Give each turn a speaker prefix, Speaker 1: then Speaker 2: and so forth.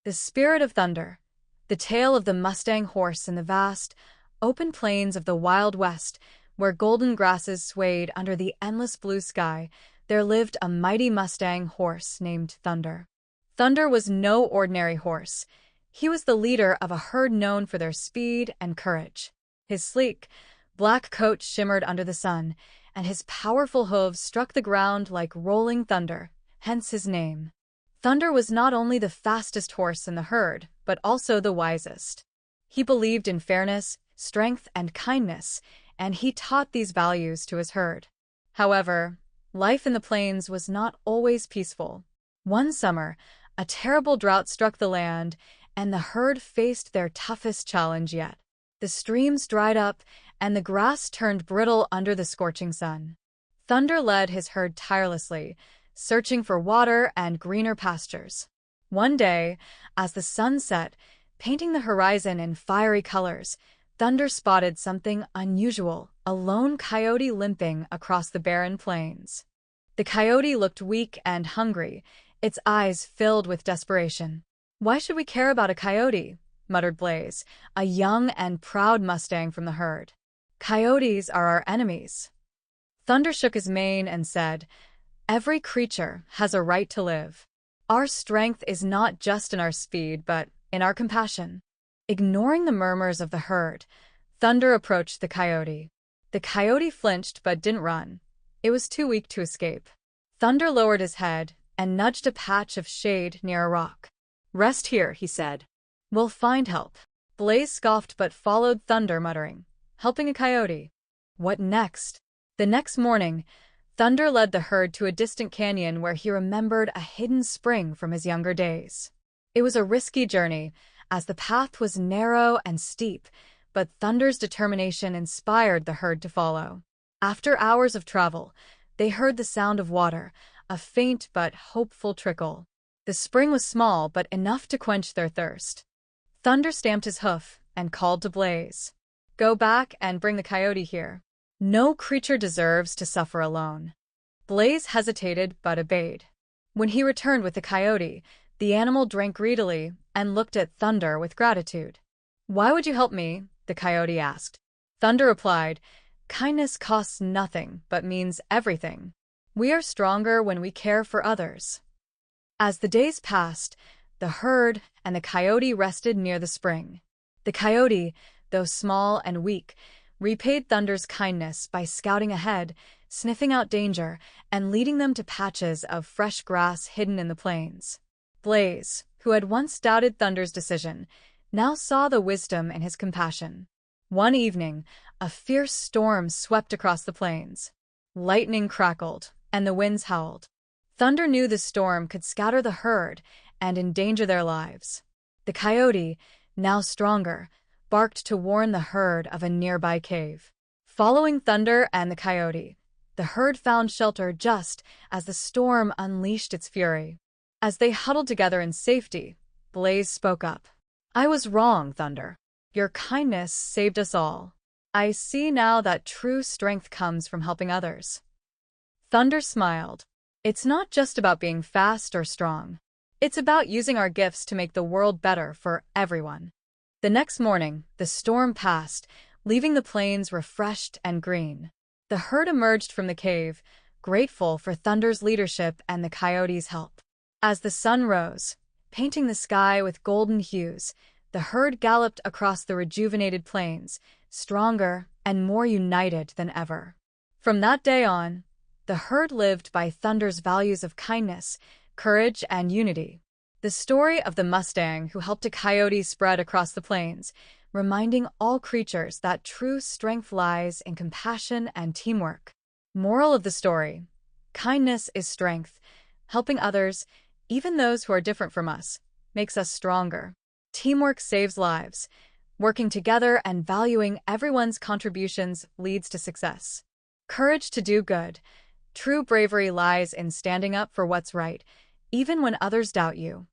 Speaker 1: The Spirit of Thunder, the tale of the Mustang horse in the vast, open plains of the Wild West, where golden grasses swayed under the endless blue sky, there lived a mighty Mustang horse named Thunder. Thunder was no ordinary horse. He was the leader of a herd known for their speed and courage. His sleek, black coat shimmered under the sun, and his powerful hooves struck the ground like rolling thunder, hence his name. Thunder was not only the fastest horse in the herd, but also the wisest. He believed in fairness, strength, and kindness, and he taught these values to his herd. However, life in the plains was not always peaceful. One summer, a terrible drought struck the land, and the herd faced their toughest challenge yet. The streams dried up, and the grass turned brittle under the scorching sun. Thunder led his herd tirelessly, searching for water and greener pastures. One day, as the sun set, painting the horizon in fiery colors, Thunder spotted something unusual, a lone coyote limping across the barren plains. The coyote looked weak and hungry, its eyes filled with desperation. "Why should we care about a coyote?" muttered Blaze, a young and proud Mustang from the herd. "Coyotes are our enemies." Thunder shook his mane and said, "Every creature has a right to live. Our strength is not just in our speed, but in our compassion." Ignoring the murmurs of the herd, Thunder approached the coyote. The coyote flinched but didn't run. It was too weak to escape. Thunder lowered his head and nudged a patch of shade near a rock. "Rest here," he said. "We'll find help." Blaze scoffed but followed Thunder, muttering, "Helping a coyote? What next?" The next morning, Thunder led the herd to a distant canyon where he remembered a hidden spring from his younger days. It was a risky journey, as the path was narrow and steep, but Thunder's determination inspired the herd to follow. After hours of travel, they heard the sound of water, a faint but hopeful trickle. The spring was small but enough to quench their thirst. Thunder stamped his hoof and called to Blaze, "Go back and bring the coyote here. No creature deserves to suffer alone." Blaze hesitated but obeyed. When he returned with the coyote, the animal drank greedily and looked at Thunder with gratitude. "Why would you help me?" the coyote asked. Thunder replied, "Kindness costs nothing but means everything. We are stronger when we care for others." As the days passed, the herd and the coyote rested near the spring. The coyote, though small and weak, repaid Thunder's kindness by scouting ahead, sniffing out danger, and leading them to patches of fresh grass hidden in the plains. Blaze, who had once doubted Thunder's decision, now saw the wisdom in his compassion. One evening, a fierce storm swept across the plains. Lightning crackled, and the winds howled. Thunder knew the storm could scatter the herd and endanger their lives. The coyote, now stronger, barked to warn the herd of a nearby cave. Following Thunder and the coyote, the herd found shelter just as the storm unleashed its fury. As they huddled together in safety, Blaze spoke up. "I was wrong, Thunder. Your kindness saved us all. I see now that true strength comes from helping others." Thunder smiled. "It's not just about being fast or strong. It's about using our gifts to make the world better for everyone." The next morning, the storm passed, leaving the plains refreshed and green. The herd emerged from the cave, grateful for Thunder's leadership and the coyote's help. As the sun rose, painting the sky with golden hues, the herd galloped across the rejuvenated plains, stronger and more united than ever. From that day on, the herd lived by Thunder's values of kindness, courage, and unity. The story of the Mustang who helped a coyote spread across the plains, reminding all creatures that true strength lies in compassion and teamwork. Moral of the story: kindness is strength. Helping others, even those who are different from us, makes us stronger. Teamwork saves lives. Working together and valuing everyone's contributions leads to success. Courage to do good. True bravery lies in standing up for what's right, even when others doubt you.